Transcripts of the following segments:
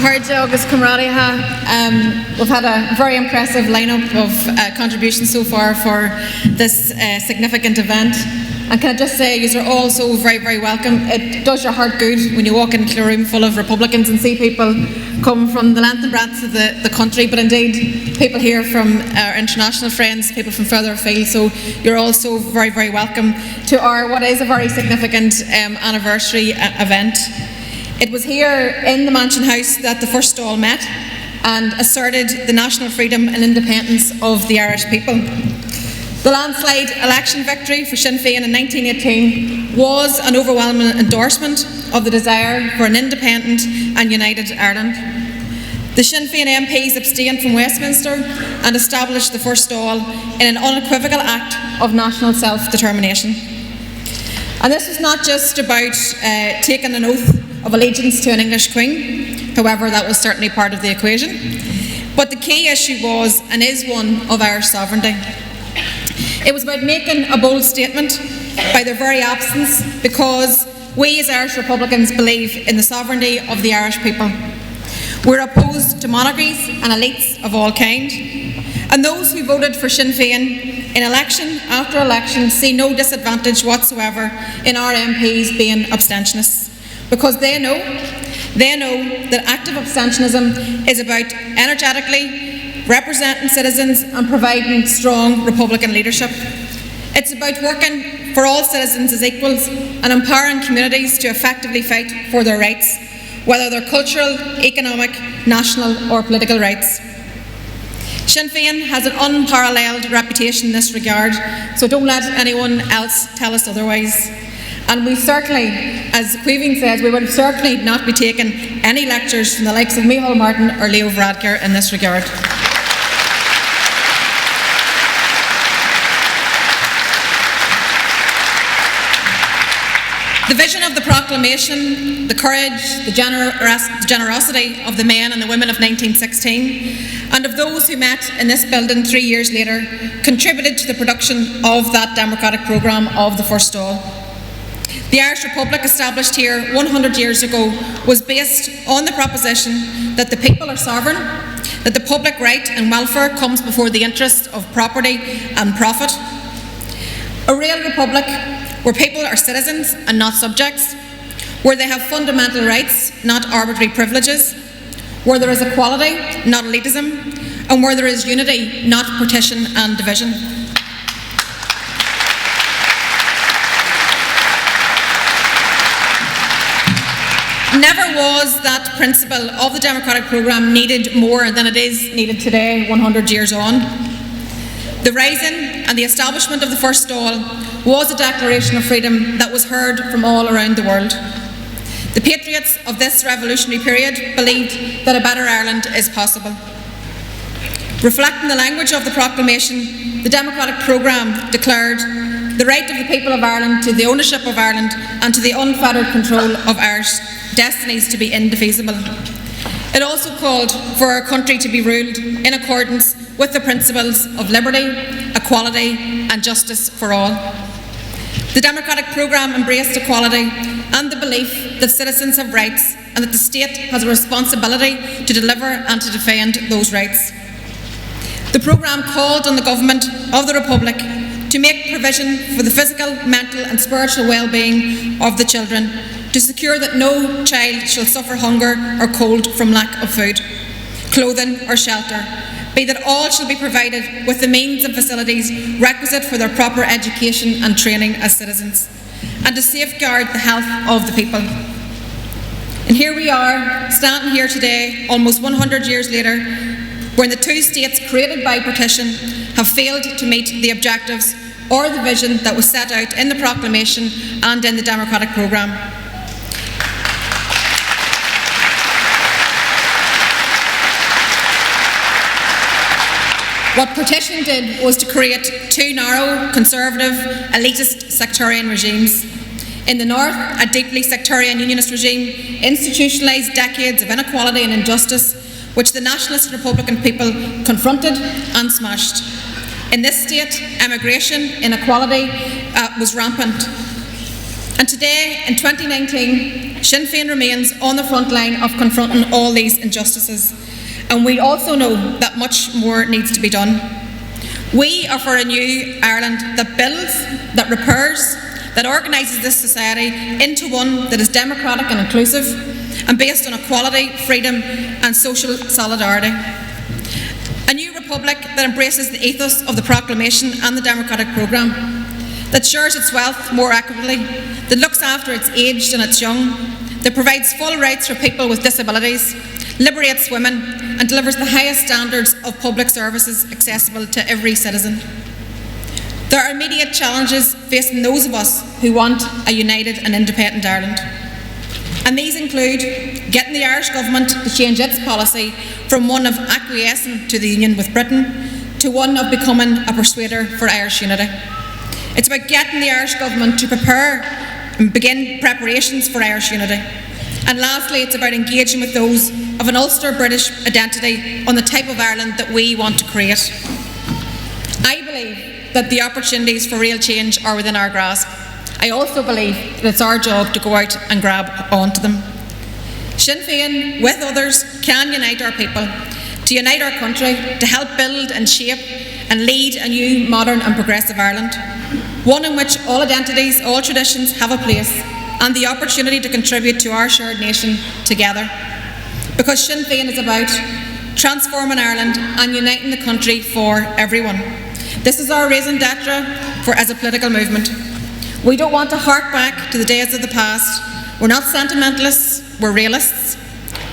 agus Cumrádaithe. We've had a very impressive lineup of contributions so far for this significant event. And can I just say, you are all so very, very welcome. It does your heart good when you walk into a room full of Republicans and see people come from the length and breadth of the country, but indeed people here from our international friends, people from further afield. So you're all so very, very welcome to what is a very significant anniversary event. It was here in the Mansion House that the first Dáil met and asserted the national freedom and independence of the Irish people. The landslide election victory for Sinn Féin in 1918 was an overwhelming endorsement of the desire for an independent and united Ireland. The Sinn Féin MPs abstained from Westminster and established the first Dáil in an unequivocal act of national self-determination. And this was not just about taking an oath of allegiance to an English Queen, however that was certainly part of the equation, but the key issue was and is one of Irish sovereignty. It was about making a bold statement by their very absence, because we as Irish Republicans believe in the sovereignty of the Irish people. We're opposed to monarchies and elites of all kind, and those who voted for Sinn Féin in election after election see no disadvantage whatsoever in our MPs being abstentionists, because they know that active abstentionism is about energetically representing citizens and providing strong Republican leadership. It's about working for all citizens as equals and empowering communities to effectively fight for their rights, whether they're cultural, economic, national or political rights. Sinn Féin has an unparalleled reputation in this regard, so don't let anyone else tell us otherwise. And we certainly, as Queeving says, we will certainly not be taking any lectures from the likes of Michelle Martin or Leo Varadkar in this regard. The vision of the proclamation, the courage, the generosity of the men and the women of 1916 and of those who met in this building 3 years later contributed to the production of that democratic programme of the first Dáil. The Irish Republic, established here 100 years ago, was based on the proposition that the people are sovereign, that the public right and welfare comes before the interest of property and profit. A real republic where people are citizens and not subjects, where they have fundamental rights, not arbitrary privileges, where there is equality, not elitism, and where there is unity, not partition and division. Never was that principle of the democratic programme needed more than it is needed today, 100 years on. The rising and the establishment of the first Dáil was a declaration of freedom that was heard from all around the world. The patriots of this revolutionary period believed that a better Ireland is possible. Reflecting the language of the proclamation, the democratic programme declared the right of the people of Ireland to the ownership of Ireland and to the unfettered control of Irish destinies to be indefeasible. It also called for our country to be ruled in accordance with the principles of liberty, equality and justice for all. The democratic programme embraced equality and the belief that citizens have rights and that the state has a responsibility to deliver and to defend those rights. The programme called on the Government of the Republic to make provision for the physical, mental and spiritual well-being of the children, to secure that no child shall suffer hunger or cold from lack of food, clothing or shelter, be that all shall be provided with the means and facilities requisite for their proper education and training as citizens, and to safeguard the health of the people. And here we are, standing here today, almost 100 years later, when the two states created by partition have failed to meet the objectives or the vision that was set out in the proclamation and in the democratic programme. What partition did was to create two narrow, conservative, elitist sectarian regimes. In the north, a deeply sectarian unionist regime institutionalised decades of inequality and injustice which the nationalist Republican people confronted and smashed. In this state, emigration, inequality was rampant. And to today, in 2019, Sinn Féin remains on the front line of confronting all these injustices, and we also know that much more needs to be done. We are for a new Ireland that builds, that repairs, that organises this society into one that is democratic and inclusive and based on equality, freedom and social solidarity. A new republic that embraces the ethos of the Proclamation and the Democratic Programme, that shares its wealth more equitably, that looks after its aged and its young, that provides full rights for people with disabilities, liberates women and delivers the highest standards of public services accessible to every citizen. There are immediate challenges facing those of us who want a united and independent Ireland. And these include getting the Irish Government to change its policy from one of acquiescing to the union with Britain to one of becoming a persuader for Irish unity. It's about getting the Irish Government to prepare and begin preparations for Irish unity. And lastly, it's about engaging with those of an Ulster British identity on the type of Ireland that we want to create. I believe that the opportunities for real change are within our grasp. I also believe that it's our job to go out and grab onto them. Sinn Féin, with others, can unite our people, to unite our country, to help build and shape and lead a new, modern and progressive Ireland, one in which all identities, all traditions have a place and the opportunity to contribute to our shared nation together. Because Sinn Féin is about transforming Ireland and uniting the country for everyone. This is our raison d'etre as a political movement. We don't want to hark back to the days of the past. We're not sentimentalists, we're realists.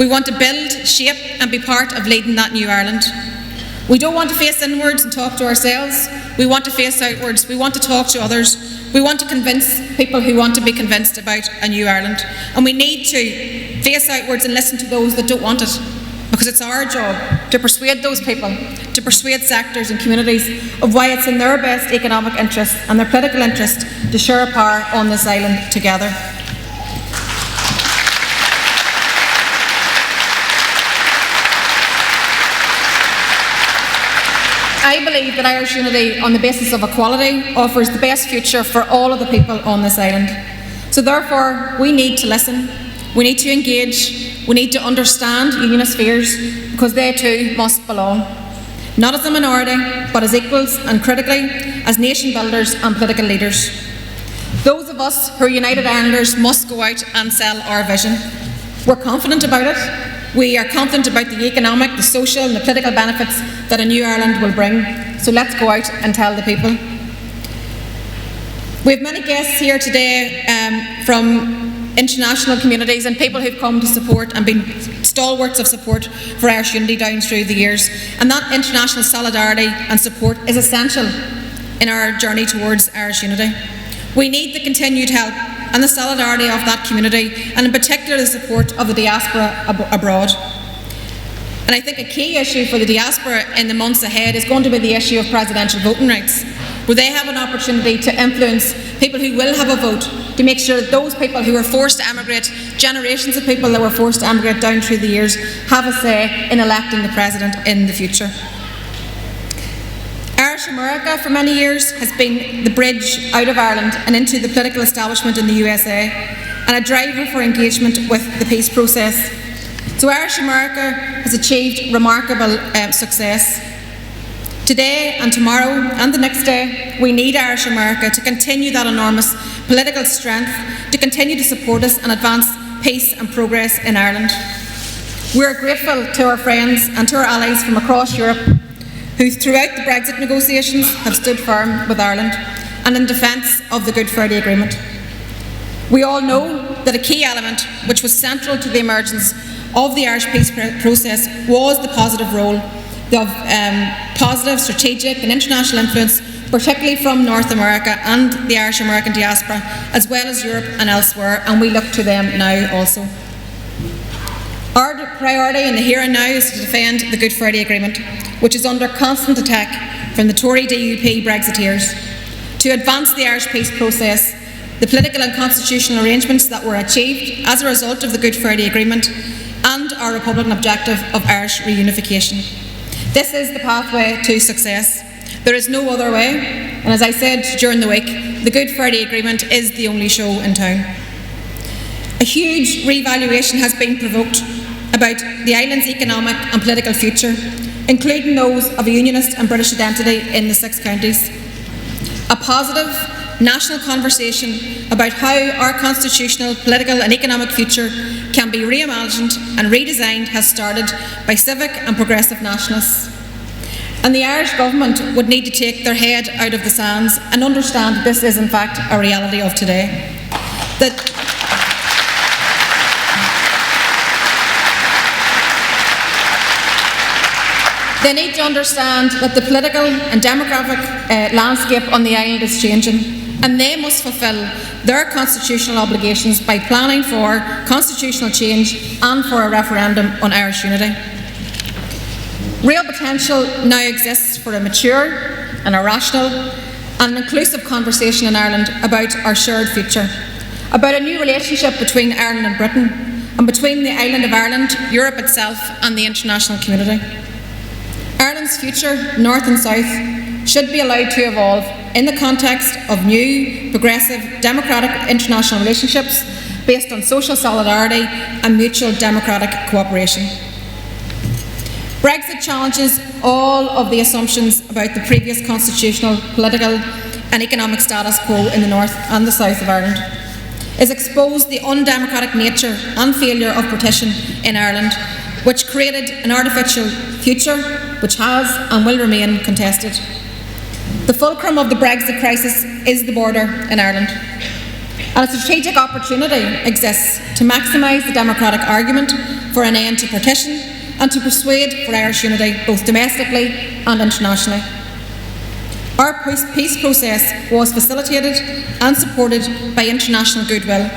We want to build, shape and be part of leading that new Ireland. We don't want to face inwards and talk to ourselves. We want to face outwards. We want to talk to others. We want to convince people who want to be convinced about a new Ireland. And we need to face outwards and listen to those that don't want it. Because it's our job to persuade those people, to persuade sectors and communities of why it's in their best economic interest and their political interest to share power on this island together. I believe that Irish unity on the basis of equality offers the best future for all of the people on this island. So therefore, we need to listen, we need to engage, we need to understand unionist fears because they too must belong, not as a minority, but as equals and critically as nation builders and political leaders. Those of us who are United Irelanders must go out and sell our vision. We're confident about it. We are confident about the economic, the social and the political benefits that a new Ireland will bring. So let's go out and tell the people. We have many guests here today from international communities and people who've come to support and been stalwarts of support for Irish unity down through the years. And that international solidarity and support is essential in our journey towards Irish unity. We need the continued help and the solidarity of that community, and in particular the support of the diaspora abroad. And I think a key issue for the diaspora in the months ahead is going to be the issue of presidential voting rights, where they have an opportunity to influence people who will have a vote, to make sure that those people who were forced to emigrate, generations of people that were forced to emigrate down through the years, have a say in electing the president in the future. Irish America for many years has been the bridge out of Ireland and into the political establishment in the USA, and a driver for engagement with the peace process. So Irish America has achieved remarkable success. Today and tomorrow and the next day, we need Irish America to continue that enormous political strength, to continue to support us and advance peace and progress in Ireland. We are grateful to our friends and to our allies from across Europe who throughout the Brexit negotiations have stood firm with Ireland and in defence of the Good Friday Agreement. We all know that a key element which was central to the emergence of the Irish peace process was the positive role of positive strategic and international influence, particularly from North America and the Irish American diaspora, as well as Europe and elsewhere, and we look to them now also. Our priority in the here and now is to defend the Good Friday Agreement, which is under constant attack from the Tory DUP Brexiteers, to advance the Irish peace process, the political and constitutional arrangements that were achieved as a result of the Good Friday Agreement, and our Republican objective of Irish reunification. This is the pathway to success. There is no other way, and as I said during the week, the Good Friday Agreement is the only show in town. A huge re-evaluation has been provoked about the island's economic and political future, including those of a unionist and British identity in the 6 counties. A positive national conversation about how our constitutional, political and economic future can be reimagined and redesigned has started by civic and progressive nationalists. And the Irish Government would need to take their head out of the sands and understand that this is in fact a reality of today. They need to understand that the political and demographic landscape on the island is changing, and they must fulfil their constitutional obligations by planning for constitutional change and for a referendum on Irish unity. Real potential now exists for a mature and a rational and inclusive conversation in Ireland about our shared future, about a new relationship between Ireland and Britain, and between the island of Ireland, Europe itself and the international community. Ireland's future, north and south, should be allowed to evolve in the context of new, progressive, democratic international relationships based on social solidarity and mutual democratic cooperation. Brexit challenges all of the assumptions about the previous constitutional, political and economic status quo in the north and the south of Ireland. It exposed the undemocratic nature and failure of partition in Ireland, which created an artificial future which has and will remain contested. The fulcrum of the Brexit crisis is the border in Ireland, and a strategic opportunity exists to maximise the democratic argument for an end to partition and to persuade for Irish unity both domestically and internationally. Our peace process was facilitated and supported by international goodwill,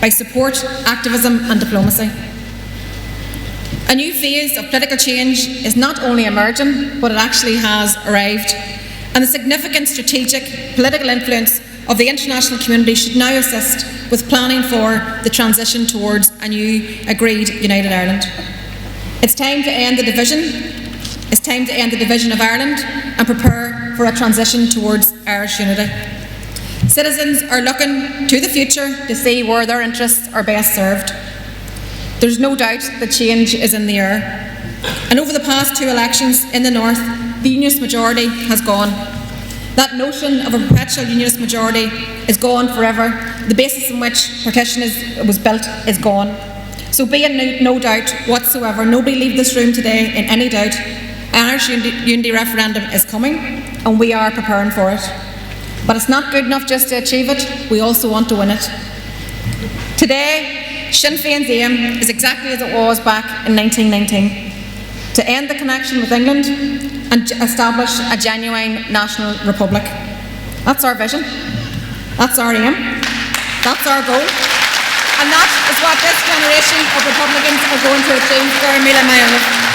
by support, activism and diplomacy. A new phase of political change is not only emerging, but it actually has arrived. And the significant strategic political influence of the international community should now assist with planning for the transition towards a new, agreed, united Ireland. It's time to end the division. It's time to end the division of Ireland and prepare for a transition towards Irish unity. Citizens are looking to the future to see where their interests are best served. There's no doubt that change is in the air. And over the past 2 elections in the north, the unionist majority has gone. That notion of a perpetual unionist majority is gone forever. The basis on which partition was built is gone. So be in no doubt whatsoever, nobody leave this room today in any doubt, an Irish unity referendum is coming and we are preparing for it. But it's not good enough just to achieve it, we also want to win it. Today, Sinn Féin's aim is exactly as it was back in 1919, to end the connection with England and establish a genuine national republic. That's our vision, that's our aim, that's our goal, and that is what this generation of Republicans are going to achieve.